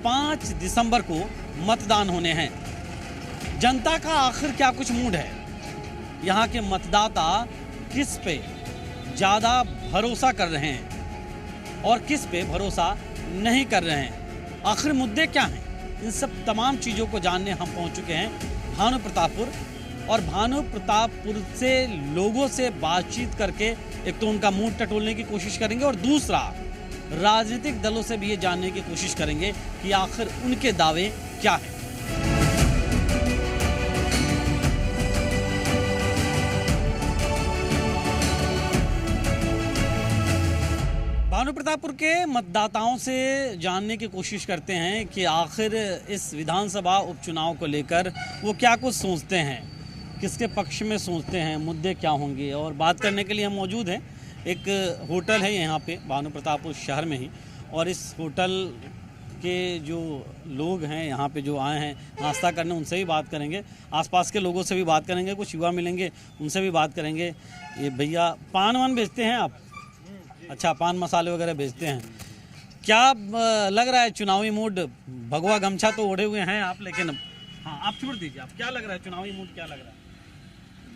5 दिसंबर को मतदान होने हैं। जनता का आखिर क्या कुछ मूड है? यहाँ के मतदाता किस पे ज़्यादा भरोसा कर रहे हैं और किस पे भरोसा नहीं कर रहे हैं? आखिर मुद्दे क्या हैं? इन सब तमाम चीज़ों को जानने हम पहुँच चुके हैं भानु प्रतापपुर, और भानु प्रतापपुर से लोगों से बातचीत करके एक तो उनका मूड टटोलने की कोशिश करेंगे और दूसरा राजनीतिक दलों से भी ये जानने की कोशिश करेंगे कि आखिर उनके दावे क्या हैं। भानु प्रतापपुर के मतदाताओं से जानने की कोशिश करते हैं कि आखिर इस विधानसभा उपचुनाव को लेकर वो क्या कुछ सोचते हैं, किसके पक्ष में सोचते हैं, मुद्दे क्या होंगे। और बात करने के लिए हम मौजूद हैं, एक होटल है यहाँ पे भानु प्रतापपुर शहर में ही, और इस होटल के जो लोग हैं यहाँ पे जो आए हैं नाश्ता करने, उनसे भी बात करेंगे, आसपास के लोगों से भी बात करेंगे, कुछ युवा मिलेंगे उनसे भी बात करेंगे। ये भैया पान वान बेचते हैं आप? अच्छा, पान मसाले वगैरह बेचते हैं। क्या लग रहा है चुनावी मूड? भगवा गमछा तो ओढ़े हुए हैं आप, लेकिन हाँ आप छोड़ दीजिए, आप क्या लग रहा है चुनावी मूड क्या लग रहा है?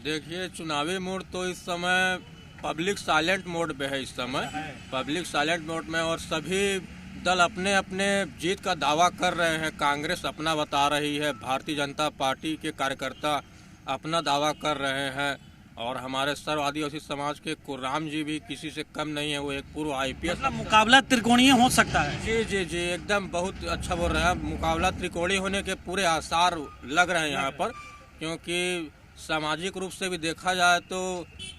देखिए, चुनावी मोड तो इस समय पब्लिक साइलेंट मोड पे है। इस समय पब्लिक साइलेंट मोड में, और सभी दल अपने अपने जीत का दावा कर रहे हैं। कांग्रेस अपना बता रही है, भारतीय जनता पार्टी के कार्यकर्ता अपना दावा कर रहे हैं, और हमारे सर्व आदिवासी समाज के कुर्राम जी भी किसी से कम नहीं है। वो एक पूर्व IPS। मतलब मुकाबला त्रिकोणीय हो सकता है? जी जी जी, एकदम बहुत अच्छा बोल रहे हैं। मुकाबला त्रिकोणीय होने के पूरे आसार लग रहे हैं यहाँ पर, क्योंकि सामाजिक रूप से भी देखा जाए तो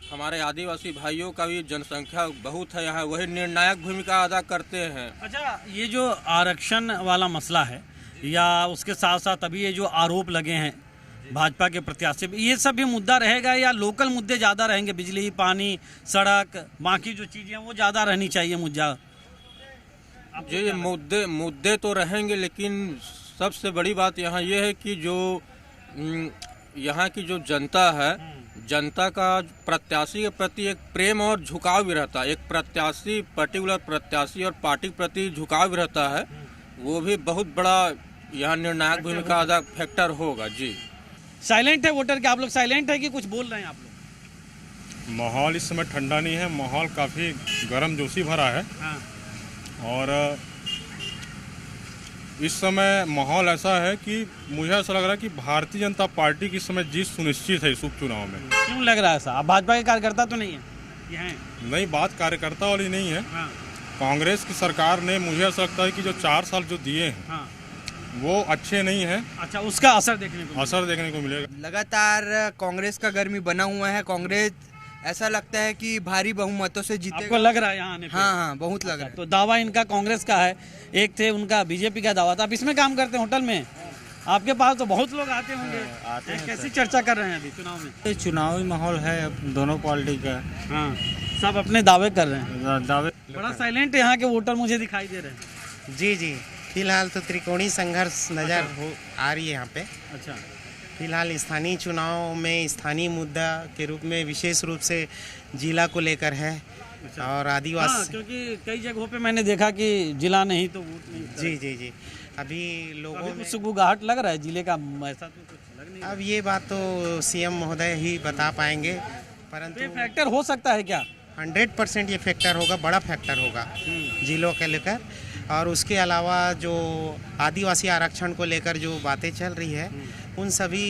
हमारे आदिवासी भाइयों का भी जनसंख्या बहुत है यहाँ, वही निर्णायक भूमिका अदा करते हैं। अच्छा, ये जो आरक्षण वाला मसला है, या उसके साथ साथ अभी ये जो आरोप लगे हैं भाजपा के प्रत्याशी, ये सब भी मुद्दा रहेगा या लोकल मुद्दे ज़्यादा रहेंगे? बिजली, पानी, सड़क, बाकी जो चीज़ें वो ज़्यादा रहनी चाहिए मुद्दा? जी, मुद्दे तो रहेंगे, लेकिन सबसे बड़ी बात यहाँ ये है कि जो यहाँ की जो जनता है, जनता का प्रत्याशी के प्रति एक प्रेम और झुकाव भी रहता है। एक प्रत्याशी, पर्टिकुलर प्रत्याशी और पार्टी के प्रति झुकाव भी रहता है, वो भी बहुत बड़ा यहाँ निर्णायक भूमिका अदा फैक्टर होगा। जी, साइलेंट है वोटर के? आप लोग साइलेंट है कि कुछ बोल रहे हैं आप लोग? माहौल इस समय ठंडा नहीं है, माहौल काफ़ी गर्म जोशी भरा है। हाँ। और इस समय माहौल ऐसा है कि मुझे ऐसा लग रहा है कि भारतीय जनता पार्टी की इस समय जीत सुनिश्चित है इस उपचुनाव में। क्यों लग रहा है ऐसा? आप भाजपा के कार्यकर्ता तो नहीं है? ये हैं? नहीं, बात कार्यकर्ता वाली नहीं है। हाँ। कांग्रेस की सरकार ने, मुझे ऐसा लगता है कि जो 4 साल जो दिए हैं, हाँ। वो अच्छे नहीं हैं। अच्छा, उसका असर देखने को मिलेगा। लगातार कांग्रेस का गर्मी बना हुआ है। कांग्रेस ऐसा लगता है कि भारी बहुमतों से जीतेगा। आपको लग रहा है यहाँ आने पे? हाँ, बहुत लग रहा है। तो दावा इनका कांग्रेस का है, एक थे उनका बीजेपी का दावा था। आप इसमें काम करते हैं होटल में, आपके पास तो बहुत लोग आते होंगे। कैसी चर्चा कर रहे हैं अभी चुनाव में? चुनावी माहौल है दोनों पार्टी का। हाँ, सब अपने दावे कर रहे हैं। दावे बड़ा साइलेंट यहाँ के वोटर मुझे दिखाई दे रहे हैं। जी जी, फिलहाल तो त्रिकोणीय संघर्ष नजर आ रही है यहाँ पे। अच्छा, फिलहाल स्थानीय चुनाव में स्थानीय मुद्दा के रूप में विशेष रूप से जिला को लेकर है। अच्छा। और आदिवासी हाँ, क्योंकि कई जगहों पे मैंने देखा कि जिला नहीं तो वोट नहीं। जी जी जी, अभी लोगों में सुगबुगाहट लग रहा है जिले का, ऐसा तो कुछ लग नहीं। अब ये बात तो CM महोदय ही बता पाएंगे, परंतु ये फैक्टर हो सकता है क्या? 100% ये फैक्टर होगा, बड़ा फैक्टर होगा जिलों के लेकर। और उसके अलावा जो आदिवासी आरक्षण को लेकर जो बातें चल रही है, उन सभी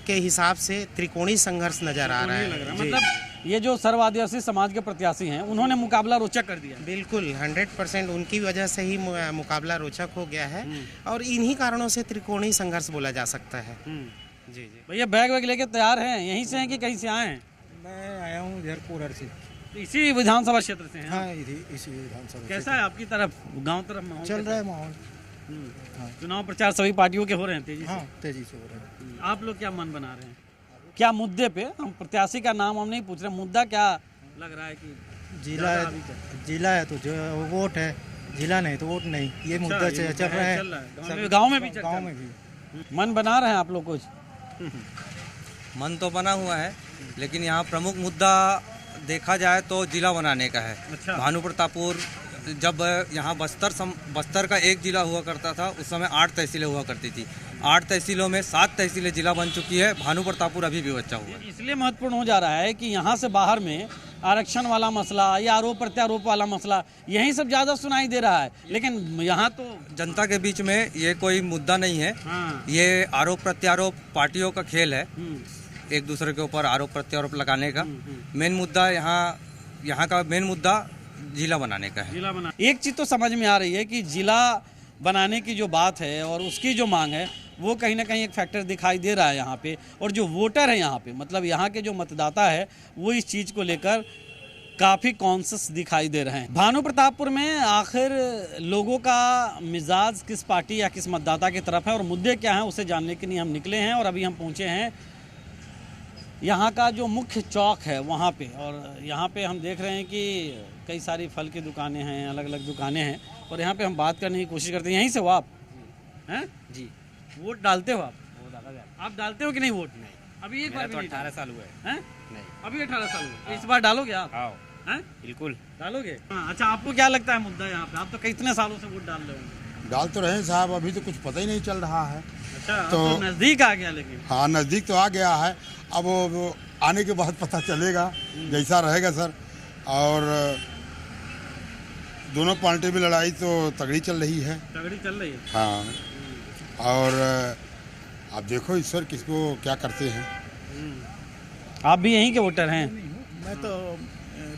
के हिसाब से त्रिकोणीय संघर्ष नजर आ रहा है। मतलब ये जो सर्व आदिवासी समाज के प्रत्याशी हैं, उन्होंने मुकाबला रोचक कर दिया। बिल्कुल 100% उनकी वजह से ही मुकाबला रोचक हो गया है, और इन्हीं कारणों से त्रिकोणीय संघर्ष बोला जा सकता है। जी जी भैया, बैग वैग लेके तैयार हैं? यहीं से हैं कि कहीं से आए हैं? मैं आया हूँ इधर कोरर से। तो इसी विधानसभा क्षेत्र से हैं? हाँ, इसी विधानसभा। कैसा है आपकी तरफ, गांव तरफ माहौल? चल रहा है माहौल। चुनाव प्रचार सभी पार्टियों के हो रहे हैं तेजी से? हाँ, तेजी से हो रहे हैं। आप लोग क्या मन बना रहे हैं? क्या मुद्दे पे? हम प्रत्याशी का नाम हम नहीं पूछ रहे, मुद्दा क्या लग रहा है कि जिला है तो जो वोट है, जिला नहीं तो वोट नहीं, ये मुद्दा चल रहा है। गाँव में भी? गाँव में भी मन बना रहे हैं आप लोग कुछ? मन तो बना हुआ है, लेकिन यहाँ प्रमुख मुद्दा देखा जाए तो जिला बनाने का है। अच्छा। भानु प्रतापपुर जब यहाँ बस्तर का एक जिला हुआ करता था, उस समय 8 तहसीलें हुआ करती थी। 8 तहसीलों में 7 तहसीलें जिला बन चुकी है। भानु प्रतापपुर अभी भी बचा हुआ है। इसलिए महत्वपूर्ण हो जा रहा है कि यहाँ से बाहर में आरक्षण वाला मसला या आरोप प्रत्यारोप वाला मसला यही सब ज़्यादा सुनाई दे रहा है, लेकिन यहाँ तो जनता के बीच में ये कोई मुद्दा नहीं है। हाँ। ये आरोप प्रत्यारोप पार्टियों का खेल है, एक दूसरे के ऊपर आरोप प्रत्यारोप लगाने का। मेन मुद्दा यहाँ का मेन मुद्दा जिला बनाने का है। जिला बना, एक चीज़ तो समझ में आ रही है कि जिला बनाने की जो बात है और उसकी जो मांग है वो कहीं ना कहीं एक फैक्टर दिखाई दे रहा है यहाँ पे। और जो वोटर है यहाँ पे, मतलब यहाँ के जो मतदाता है, वो इस चीज़ को लेकर काफ़ी कॉन्शियस दिखाई दे रहे हैं। भानु प्रतापपुर में आखिर लोगों का मिजाज किस पार्टी या किस मतदाता की तरफ है और मुद्दे क्या हैं उसे जानने के लिए हम निकले हैं। और अभी हम पहुँचे हैं यहाँ का जो मुख्य चौक है वहाँ पे, और यहाँ पे हम देख रहे हैं कि कई सारी फल की दुकानें हैं, अलग अलग दुकानें हैं। और यहाँ पे हम बात करने की कोशिश करते हैं। यहीं से हो आप? हैं जी। वोट डालते हो आप? आप डालते हो कि नहीं वोट? नहीं, अभी एक बार भी नहीं। 18 साल हुए हैं? नहीं, अभी 18 साल हुए। इस बार डालोगे आप? हैं? बिल्कुल डालोगे? हाँ, अच्छा, आपको क्या लगता है मुद्दा यहाँ पे? आप तो कितने सालों से वोट डाल रहे होंगे? डाल तो रहे हैं साहब, अभी तो कुछ पता ही नहीं चल रहा है। अच्छा, तो नजदीक आ गया। लेकिन हाँ, नज़दीक तो आ गया है। अब वो आने के बाद पता चलेगा जैसा रहेगा सर। और दोनों पार्टी में लड़ाई तो तगड़ी चल रही है। तगड़ी चल रही है। हाँ, और आप देखो ईश्वर किसको क्या करते हैं। आप भी यहीं के वोटर हैं? मैं तो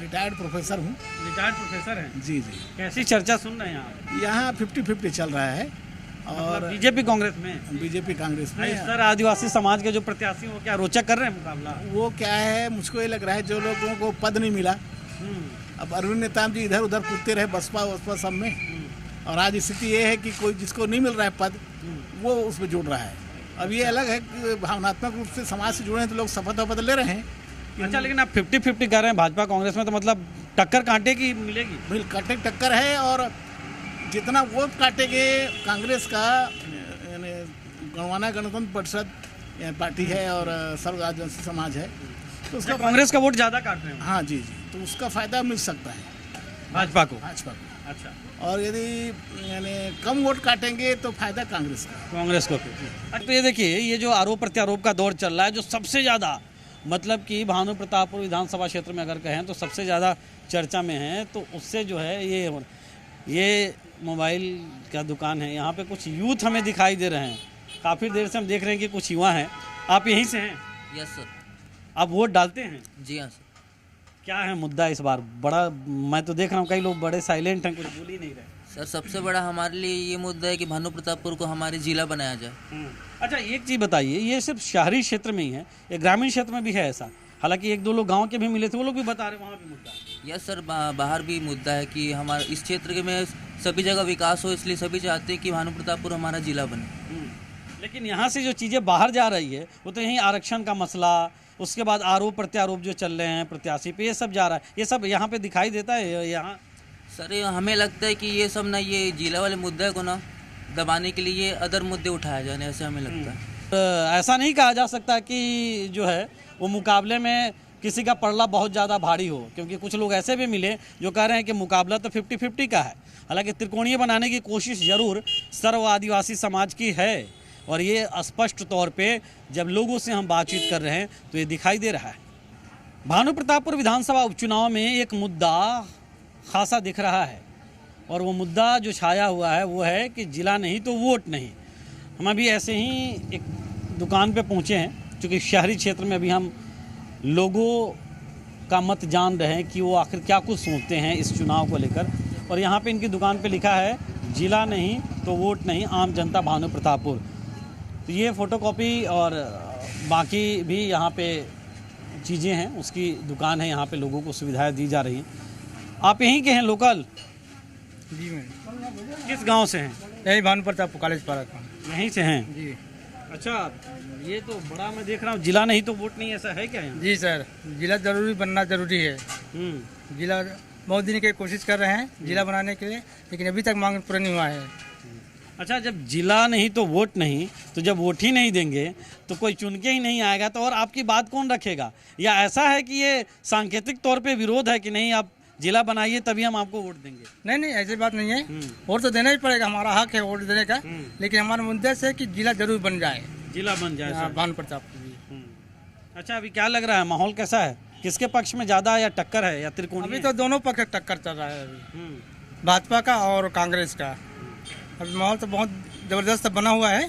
रिटायर्ड प्रोफेसर हूँ। रिटायर्ड प्रोफेसर हैं? जी जी। कैसी चर्चा सुन रहे हैं आप? यहाँ 50-50 चल रहा है। और बीजेपी कांग्रेस में? बीजेपी कांग्रेस में। सर, आदिवासी समाज के जो प्रत्याशी वो क्या रोचक कर रहे हैं मुकाबला? वो क्या है, मुझको ये लग रहा है जो लोगों को पद नहीं मिला, अब अरविंद नेताम जी इधर उधर कूदते रहे बसपा सब में, और आज स्थिति ये है कि कोई जिसको नहीं मिल रहा है पद वो उसमें जुड़ रहा है। अब ये अलग है कि भावनात्मक रूप से समाज से जुड़े हैं तो लोग शपथ वपथ ले रहे हैं। अच्छा, लेकिन आप 50-50 कर रहे हैं भाजपा कांग्रेस में, तो मतलब टक्कर कांटे की मिलेगी? बिल्कुल टक्कर है। और जितना वोट काटेंगे कांग्रेस का, यानी गणवाना गणतंत्र परिषद पार्टी है और सर्व आदिवासी समाज है, तो उसका कांग्रेस का वोट ज़्यादा काट रहे हैं? हाँ जी जी, तो उसका फायदा मिल सकता है भाजपा को। अच्छा, और यदि यानी कम वोट काटेंगे तो फायदा कांग्रेस को। तो ये देखिए, ये जो आरोप प्रत्यारोप का दौर चल रहा है, जो सबसे ज़्यादा मतलब कि भानु प्रतापपुर विधानसभा क्षेत्र में अगर कहें तो सबसे ज़्यादा चर्चा में है, तो उससे जो है ये मोबाइल का दुकान है। यहाँ पे कुछ यूथ हमें दिखाई दे रहे हैं। काफ़ी देर से हम देख रहे हैं कि कुछ युवा हैं। आप यहीं से हैं? Yes sir. आप वोट डालते हैं? जी हाँ सर। क्या है मुद्दा इस बार? बड़ा मैं तो देख रहा हूँ कई लोग बड़े साइलेंट हैं, कुछ बोल ही नहीं रहे। सर, सबसे बड़ा हमारे लिए ये मुद्दा है कि भानु प्रतापपुर को हमारे जिला बनाया जाए। अच्छा, एक चीज़ बताइए, ये सिर्फ शहरी क्षेत्र में ही है या ग्रामीण क्षेत्र में भी है ऐसा? हालांकि एक दो लोग गांव के भी मिले थे, वो लोग भी बता रहे वहाँ भी मुद्दा है। यस सर, बाहर भी मुद्दा है कि हमारे इस क्षेत्र के में सभी जगह विकास हो, इसलिए सभी चाहते हैं कि भानु प्रतापपुर हमारा जिला बने। लेकिन यहाँ से जो चीज़ें बाहर जा रही है वो तो यहीं आरक्षण का मसला, उसके बाद आरोप प्रत्यारोप जो चल रहे हैं प्रत्याशी पे, ये सब जा रहा है। ये सब यहाँ पे दिखाई देता है यहाँ? सर, हमें लगता है कि ये सब ना, ये जिला वाले मुद्दे को ना दबाने के लिए अदर मुद्दे उठाए जाने, ऐसे हमें लगता है। ऐसा नहीं कहा जा सकता कि जो है वो मुकाबले में किसी का पड़ला बहुत ज़्यादा भारी हो, क्योंकि कुछ लोग ऐसे भी मिले जो कह रहे हैं कि मुकाबला तो 50-50 का है। हालांकि त्रिकोणीय बनाने की कोशिश जरूर सर्व आदिवासी समाज की है, और ये स्पष्ट तौर पे जब लोगों से हम बातचीत कर रहे हैं तो ये दिखाई दे रहा है। भानु प्रतापपुर विधानसभा उपचुनाव में एक मुद्दा खासा दिख रहा है, और वो मुद्दा जो छाया हुआ है वो है कि जिला नहीं तो वोट नहीं। हम अभी ऐसे ही एक दुकान पे पहुँचे हैं, क्योंकि शहरी क्षेत्र में अभी हम लोगों का मत जान रहे हैं कि वो आखिर क्या कुछ सोचते हैं इस चुनाव को लेकर। और यहाँ पे इनकी दुकान पे लिखा है जिला नहीं तो वोट नहीं, आम जनता भानु प्रतापपुर। तो ये फ़ोटोकॉपी और बाकी भी यहाँ पे चीज़ें हैं, उसकी दुकान है। यहाँ पे लोगों को सुविधाएं दी जा रही हैं। आप यहीं के हैं लोकल? जी मैं। किस गांव से हैं? यही भानु प्रतापपुर कॉलेज पार्क में। यहीं से हैं जी। अच्छा, ये तो बड़ा मैं देख रहा हूँ, जिला नहीं तो वोट नहीं, ऐसा है क्या यहाँ? जी सर, जिला जरूरी बनना जरूरी है। जिला बहुत दिन की कोशिश कर रहे हैं जिला बनाने के लिए, लेकिन अभी तक मांग पूरा नहीं हुआ है। अच्छा, जब जिला नहीं तो वोट नहीं, तो जब वोट ही नहीं देंगे तो कोई चुन के ही नहीं आएगा, तो और आपकी बात कौन रखेगा? या ऐसा है कि ये सांकेतिक तौर पे विरोध है कि नहीं, आप जिला बनाइए तभी हम आपको वोट देंगे। नहीं नहीं, ऐसी बात नहीं है। वोट तो देना ही पड़ेगा, हमारा हक है वोट देने का। लेकिन हमारा मुद्दे से कि जिला जरूर बन जाए, जिला बन जाए सर। भानु प्रतापपुर जी। अच्छा, अभी क्या लग रहा है, माहौल कैसा है, किसके पक्ष में ज्यादा या टक्कर है या त्रिकोणीय? अभी तो दोनों पक्ष टक्कर चल रहा है अभी, भाजपा का और कांग्रेस का। अभी माहौल तो बहुत जबरदस्त बना हुआ है।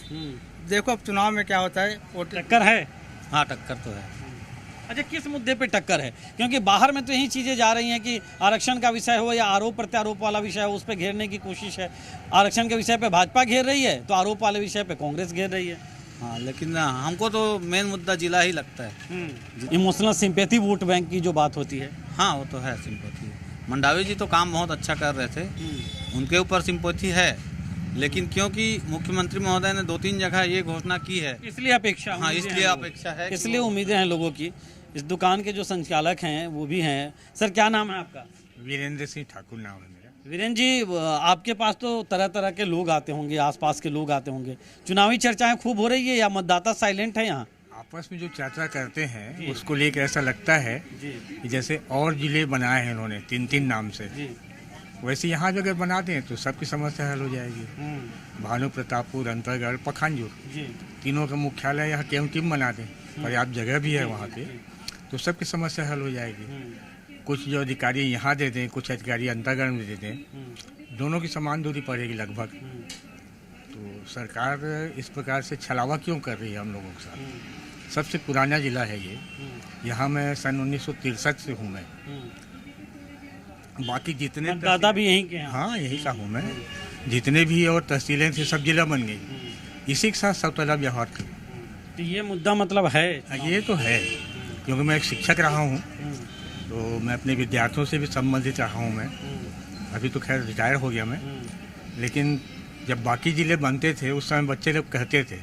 देखो अब चुनाव में क्या होता है। टक्कर है? हाँ, टक्कर तो है। अच्छा, किस मुद्दे पे टक्कर है? क्योंकि बाहर में तो यही चीजें जा रही हैं कि आरक्षण का विषय हो या आरोप प्रत्यारोप वाला विषय हो, उस पर घेरने की कोशिश है। आरक्षण के विषय पे भाजपा घेर रही है तो आरोप वाले विषय पे कांग्रेस घेर रही है। हाँ, लेकिन हमको तो मेन मुद्दा जिला ही लगता है। इमोशनल सिंपैथी वोट बैंक की जो बात होती है। हाँ, वो तो है सिंपैथी। मंडावी जी तो काम बहुत अच्छा कर रहे थे, उनके ऊपर सिंपैथी है। लेकिन क्योंकि मुख्यमंत्री महोदय ने 2-3 जगह ये घोषणा की है, इसलिए अपेक्षा। हाँ, इसलिए अपेक्षा है, इसलिए उम्मीदें हैं लोगों की। इस दुकान के जो संचालक हैं वो भी हैं। सर, क्या नाम है आपका? वीरेंद्र सिंह ठाकुर नाम है मेरा। वीरेंद्र जी, आपके पास तो तरह तरह के लोग आते होंगे, आसपास के लोग आते होंगे। चुनावी चर्चाएं खूब हो रही है या मतदाता साइलेंट है यहाँ? आपस में जो चर्चा करते हैं उसको लेकर ऐसा लगता है कि जैसे और जिले बनाए हैं इन्होंने 3-3 नाम से, वैसे यहाँ भी अगर बना दें तो सबकी समस्या हल हो जाएगी। भानु प्रतापपुर, अंतरगढ़, पखानजोर, तीनों का मुख्यालय यहाँ केवल टीम बना दें, पर्याप्त जगह भी है वहाँ पे, तो सबकी समस्या हल हो जाएगी। कुछ जो अधिकारी यहाँ दे दें, कुछ अधिकारी अंतरगढ़ में दे दें, दोनों की समान दूरी पड़ेगी लगभग। तो सरकार इस प्रकार से छलावा क्यों कर रही है हम लोगों के साथ? सबसे पुराना जिला है ये, यहाँ मैं सन 1963 से हूँ मैं। बाकी जितने दादा भी यहीं के हैं? हाँ, यही का हूँ मैं। जितने भी और तहसीलें थी सब जिला बन गई, इसी के साथ सब तरह व्यवहार कर। तो ये मुद्दा मतलब है? ये तो है, क्योंकि मैं एक शिक्षक रहा हूँ, तो मैं अपने विद्यार्थियों से भी संबंधित रहा हूँ मैं। अभी तो खैर रिटायर हो गया मैं, लेकिन जब बाकी ज़िले बनते थे उस समय बच्चे लोग कहते थे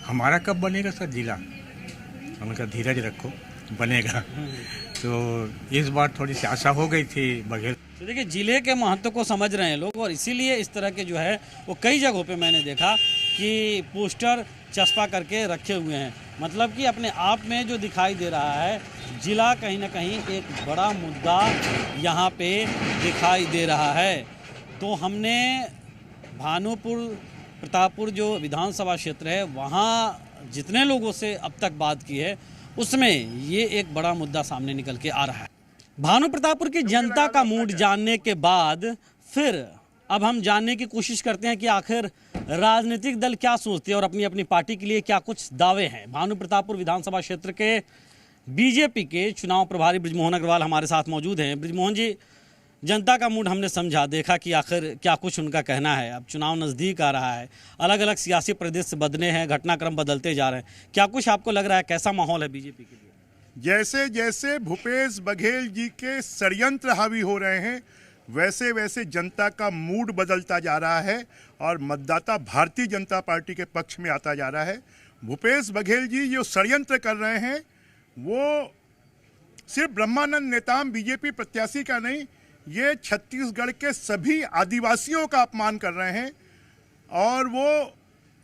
हमारा कब बनेगा सर जिला। हमने कहा धीरज रखो, बनेगा। तो इस बार थोड़ी सी आशा हो गई थी बघेल। तो देखिए, जिले के महत्व को समझ रहे हैं लोग, और इसीलिए इस तरह के जो है वो कई जगहों पे मैंने देखा कि पोस्टर चस्पा करके रखे हुए हैं। मतलब कि अपने आप में जो दिखाई दे रहा है, जिला कहीं ना कहीं एक बड़ा मुद्दा यहाँ पे दिखाई दे रहा है। तो हमने भानुपुर प्रतापपुर जो विधानसभा क्षेत्र है वहाँ जितने लोगों से अब तक बात की है उसमें ये एक बड़ा मुद्दा सामने निकल के आ रहा है। भानु प्रतापपुर की जनता का मूड जानने के बाद फिर अब हम जानने की कोशिश करते हैं कि आखिर राजनीतिक दल क्या सोचते हैं और अपनी अपनी पार्टी के लिए क्या कुछ दावे हैं। भानु प्रतापपुर विधानसभा क्षेत्र के बीजेपी के चुनाव प्रभारी बृजमोहन अग्रवाल हमारे साथ मौजूद हैं। बृजमोहन जी, जनता का मूड हमने समझा, देखा कि आखिर क्या कुछ उनका कहना है। अब चुनाव नज़दीक आ रहा है, अलग अलग सियासी परिदृश्य बदले हैं, घटनाक्रम बदलते जा रहे हैं। क्या कुछ आपको लग रहा है, कैसा माहौल है बीजेपी के लिए? जैसे जैसे भूपेश बघेल जी के षड्यंत्र हावी हो रहे हैं, वैसे वैसे जनता का मूड बदलता जा रहा है और मतदाता भारतीय जनता पार्टी के पक्ष में आता जा रहा है। भूपेश बघेल जी जो षड्यंत्र कर रहे हैं वो सिर्फ ब्रह्मानंद नेताम बीजेपी प्रत्याशी का नहीं, ये छत्तीसगढ़ के सभी आदिवासियों का अपमान कर रहे हैं। और वो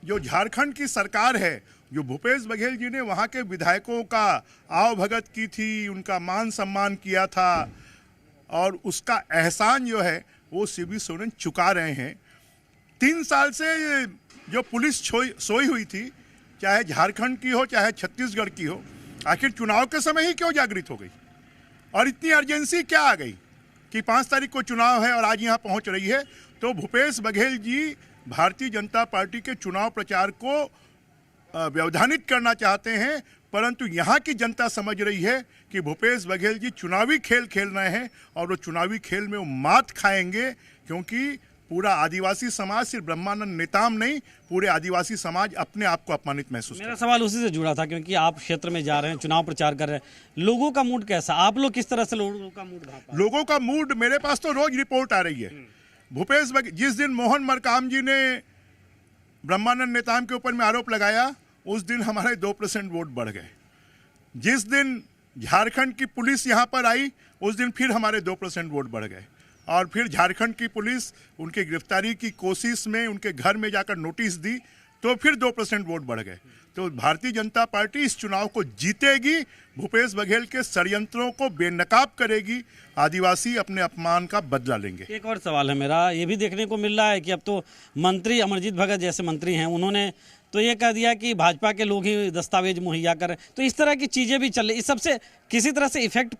जो झारखंड की सरकार है, जो भूपेश बघेल जी ने वहाँ के विधायकों का आवभगत की थी, उनका मान सम्मान किया था, और उसका एहसान जो है वो शिबू सोरेन चुका रहे हैं। 3 साल से जो पुलिस सोई हुई थी, चाहे झारखंड की हो चाहे छत्तीसगढ़ की हो, आखिर चुनाव के समय ही क्यों जागृत हो गई? और इतनी अर्जेंसी क्या आ गई कि 5 तारीख को चुनाव है और आज यहाँ पहुँच रही है? तो भूपेश बघेल जी भारतीय जनता पार्टी के चुनाव प्रचार को व्यवधानित करना चाहते हैं, परंतु यहाँ की जनता समझ रही है कि भूपेश बघेल जी चुनावी खेल खेल रहे हैं और वो चुनावी खेल में वो मात खाएंगे, क्योंकि पूरा आदिवासी समाज, सिर्फ ब्रह्मानंद नेताम नहीं, पूरे आदिवासी समाज अपने आप को अपमानित महसूस। मेरा सवाल उसी से जुड़ा था, क्योंकि आप क्षेत्र में जा रहे हैं, चुनाव प्रचार कर रहे हैं, लोगों का मूड कैसा? आप लोग किस तरह से लोगों का मूड भापा? लोगों का मूड, मेरे पास तो रोज रिपोर्ट आ रही है। भूपेश बघेल, जिस दिन मोहन मरकाम जी ने ब्रह्मानंद नेताम के ऊपर में आरोप लगाया, उस दिन हमारे 2% वोट बढ़ गए। जिस दिन झारखंड की पुलिस यहाँ पर आई, उस दिन फिर हमारे 2% वोट बढ़ गए। और फिर झारखंड की पुलिस उनकी गिरफ्तारी की कोशिश में उनके घर में जाकर नोटिस दी, तो फिर 2% वोट बढ़ गए। तो भारतीय जनता पार्टी इस चुनाव को जीतेगी, भूपेश बघेल के षड्यंत्रों को बेनकाब करेगी, आदिवासी अपने अपमान का बदला लेंगे। एक और सवाल है मेरा, ये भी देखने को मिल रहा है कि अब तो मंत्री अमरजीत भगत जैसे मंत्री हैं, उन्होंने तो ये कह दिया कि भाजपा के लोग ही दस्तावेज मुहैया करें। तो इस तरह की चीज़ें भी चल रही, इस सबसे किसी तरह से इफेक्ट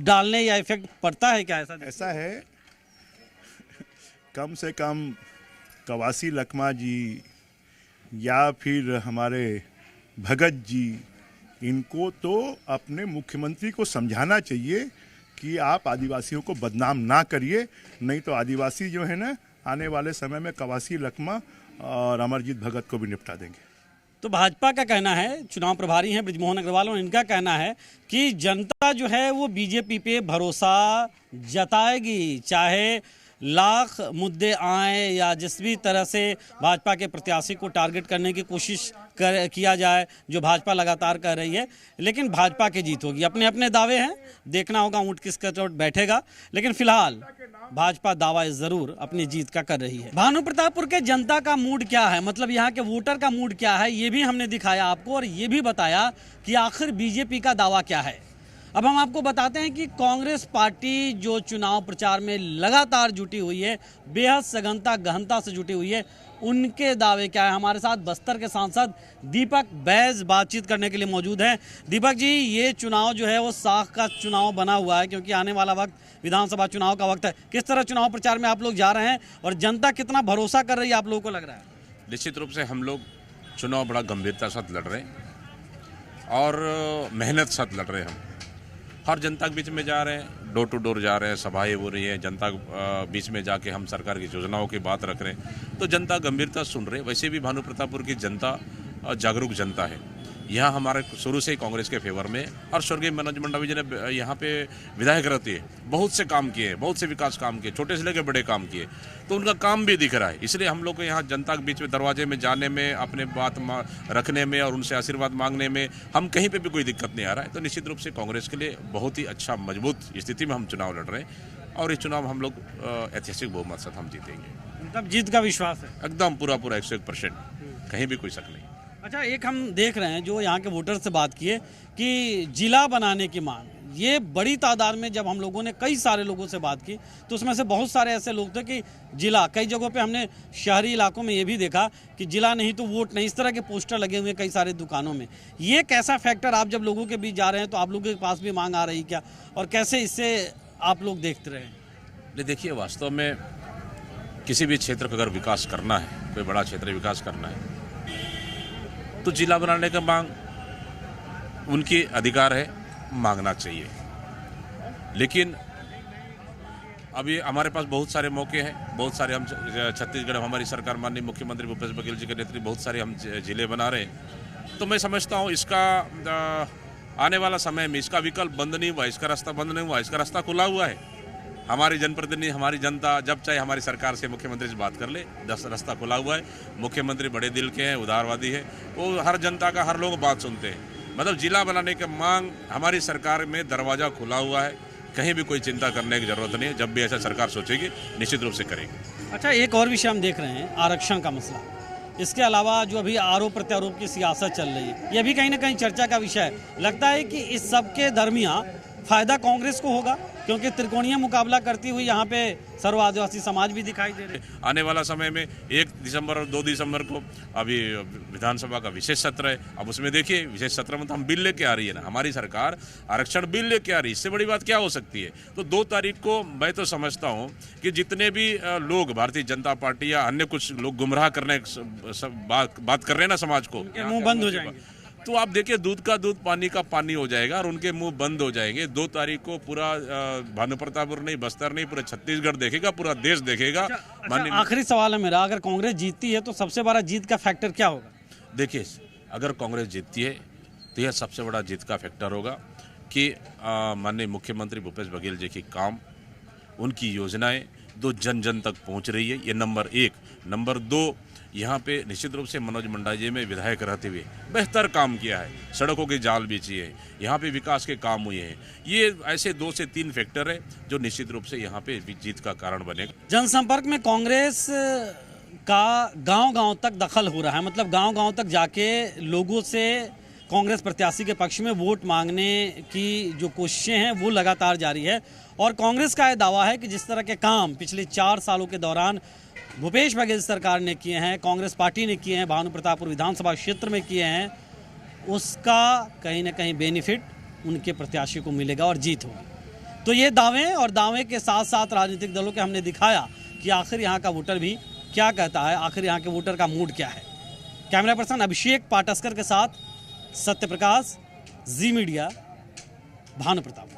डालने या इफेक्ट पड़ता है क्या? ऐसा है कम से कम कवासी लखमा जी या फिर हमारे भगत जी, इनको तो अपने मुख्यमंत्री को समझाना चाहिए कि आप आदिवासियों को बदनाम ना करिए, नहीं तो आदिवासी जो है ना आने वाले समय में कवासी लखमा और अमरजीत भगत को भी निपटा देंगे। तो भाजपा का कहना है, चुनाव प्रभारी हैं बृजमोहन अग्रवाल, और इनका कहना है कि जनता जो है वो बीजेपी पे भरोसा जताएगी, चाहे लाख मुद्दे आए या जिस भी तरह से भाजपा के प्रत्याशी को टारगेट करने की कोशिश किया जाए, जो भाजपा लगातार कर रही है, लेकिन भाजपा की जीत होगी। अपने अपने दावे हैं, देखना होगा ऊंट किसके चोट बैठेगा, लेकिन फिलहाल भाजपा दावा जरूर अपनी जीत का कर रही है। भानु प्रतापपुर के जनता का मूड क्या है, मतलब यहाँ के वोटर का मूड क्या है, ये भी हमने दिखाया आपको, और ये भी बताया कि आखिर बीजेपी का दावा क्या है। अब हम आपको बताते हैं कि कांग्रेस पार्टी जो चुनाव प्रचार में लगातार जुटी हुई है, बेहद सघनता गहनता से जुटी हुई है, उनके दावे क्या है। हमारे साथ बस्तर के सांसद दीपक बैज बातचीत करने के लिए मौजूद हैं। दीपक जी, ये चुनाव जो है वो साख का चुनाव बना हुआ है, क्योंकि आने वाला वक्त विधानसभा चुनाव का वक्त है। किस तरह चुनाव प्रचार में आप लोग जा रहे हैं और जनता कितना भरोसा कर रही है आप लोगों को लग रहा है? निश्चित रूप से हम लोग चुनाव बड़ा गंभीरता के साथ लड़ रहे हैं और मेहनत साथ लड़ रहे हैं। हम हर जनता के बीच में जा रहे हैं, डोर टू डोर जा रहे हैं, सभाएं हो रही है, जनता के बीच में जाके हम सरकार की योजनाओं की बात रख रहे हैं, तो जनता गंभीरता सुन रहे हैं। वैसे भी भानु प्रतापपुर की जनता जागरूक जनता है। यहाँ हमारे शुरू से ही कांग्रेस के फेवर में, और स्वर्गीय मनोज मंडावी जी ने यहाँ पे विधायक रहते हैं, बहुत से काम किए, बहुत से विकास काम किए, छोटे से लेकर बड़े काम किए, तो उनका काम भी दिख रहा है। इसलिए हम लोग को यहाँ जनता के बीच में दरवाजे में जाने में, अपने बात रखने में और उनसे आशीर्वाद मांगने में हम कहीं पे भी कोई दिक्कत नहीं आ रहा है। तो निश्चित रूप से कांग्रेस के लिए बहुत ही अच्छा मजबूत स्थिति में हम चुनाव लड़ रहे हैं, और ये चुनाव हम लोग ऐतिहासिक बहुमत से हम जीतेंगे। मतलब जीत का विश्वास है एकदम पूरा 101%, कहीं भी कोई शक नहीं। अच्छा, एक हम देख रहे हैं जो यहाँ के वोटर से बात किए कि जिला बनाने की मांग, ये बड़ी तादाद में जब हम लोगों ने कई सारे लोगों से बात की तो उसमें से बहुत सारे ऐसे लोग थे कि जिला, कई जगहों पे हमने शहरी इलाकों में ये भी देखा कि जिला नहीं तो वोट नहीं, इस तरह के पोस्टर लगे हुए कई सारे दुकानों में। ये कैसा फैक्टर, आप जब लोगों के बीच जा रहे हैं तो आप लोगों के पास भी मांग आ रही क्या, और कैसे इससे आप लोग देखते रहे? देखिए, वास्तव में किसी भी क्षेत्र का अगर विकास करना है, कोई बड़ा क्षेत्र विकास करना है, तो जिला बनाने का मांग उनकी अधिकार है, मांगना चाहिए। लेकिन अभी हमारे पास बहुत सारे मौके हैं, बहुत सारे हम छत्तीसगढ़ हमारी सरकार माननीय मुख्यमंत्री भूपेश बघेल जी के नेतृत्व बहुत सारे हम जिले बना रहे हैं। तो मैं समझता हूँ इसका आने वाला समय में इसका विकल्प बंद नहीं हुआ, इसका रास्ता बंद नहीं हुआ, इसका रास्ता खुला हुआ है। हमारी जनप्रतिनिधि, हमारी जनता जब चाहे हमारी सरकार से, मुख्यमंत्री से बात कर ले, रास्ता खुला हुआ है। मुख्यमंत्री बड़े दिल के हैं, उदारवादी है, वो हर जनता का, हर लोग बात सुनते हैं। मतलब जिला बनाने की मांग हमारी सरकार में दरवाज़ा खुला हुआ है, कहीं भी कोई चिंता करने की जरूरत नहीं है। जब भी ऐसा सरकार सोचेगी निश्चित रूप से करेगी। अच्छा, एक और विषय हम देख रहे हैं, आरक्षण का मसला। इसके अलावा जो अभी आरोप प्रत्यारोप की सियासत चल रही है, ये भी कहीं ना कहीं चर्चा का विषय है। लगता है कि इस सब के दरमियान फायदा कांग्रेस को होगा, क्योंकि त्रिकोणीय मुकाबला करती हुई यहाँ पे सर्व आदिवासी समाज भी दिखाई दे रहे हैं। आने वाला समय में 1 दिसंबर और 2 दिसंबर को अभी विधानसभा का विशेष सत्र है। अब उसमें देखिए, विशेष सत्र में तो हम बिल लेके आ रही है ना, हमारी सरकार आरक्षण बिल लेके आ रही है। इससे बड़ी बात क्या हो सकती है? तो 2 तारीख को मैं तो समझता हूँ कि जितने भी लोग भारतीय जनता पार्टी या अन्य कुछ लोग गुमराह करने बात कर रहे हैं ना समाज को, मुंह बंद हो जाएंगे। तो आप देखिए, दूध का दूध, पानी का पानी हो जाएगा और उनके मुंह बंद हो जाएंगे। 2 तारीख को पूरा भानु प्रतापपुर नहीं, बस्तर नहीं, पूरा छत्तीसगढ़ देखेगा, पूरा देश देखेगा। अच्छा, आखिरी सवाल है मेरा, अगर कांग्रेस जीतती है तो सबसे बड़ा जीत का फैक्टर क्या होगा? देखिए, अगर कांग्रेस जीतती है तो यह सबसे बड़ा जीत का फैक्टर होगा कि माननीय मुख्यमंत्री भूपेश बघेल जी की काम, उनकी योजनाएं जो जन जन तक पहुंच रही है, ये नंबर 1। नंबर 2, यहाँ पे निश्चित रूप से मनोज मंडावी में विधायक रहते हुए बेहतर काम किया है, सड़कों की जाल बिछी है, यहाँ पे विकास के काम हुए हैं। ये ऐसे 2 से 3 फैक्टर है जो निश्चित रूप से यहाँ पे जीत का कारण बनेगा। जनसंपर्क में कांग्रेस का गांव-गांव तक दखल हो रहा है, मतलब गांव-गांव तक जाके लोगों से कांग्रेस प्रत्याशी के पक्ष में वोट मांगने की जो कोशिशें हैं वो लगातार जारी है। और कांग्रेस का यह दावा है कि जिस तरह के काम पिछले 4 सालों के दौरान भूपेश बघेल सरकार ने किए हैं, कांग्रेस पार्टी ने किए हैं, भानु प्रतापपुर विधानसभा क्षेत्र में किए हैं, उसका कहीं ना कहीं बेनिफिट उनके प्रत्याशी को मिलेगा और जीत होगी। तो ये दावे के साथ साथ राजनीतिक दलों के हमने दिखाया कि आखिर यहाँ का वोटर भी क्या कहता है, आखिर यहाँ के वोटर का मूड क्या है। कैमरा पर्सन अभिषेक पाटस्कर के साथ सत्य प्रकाश, जी मीडिया, भानु प्रताप।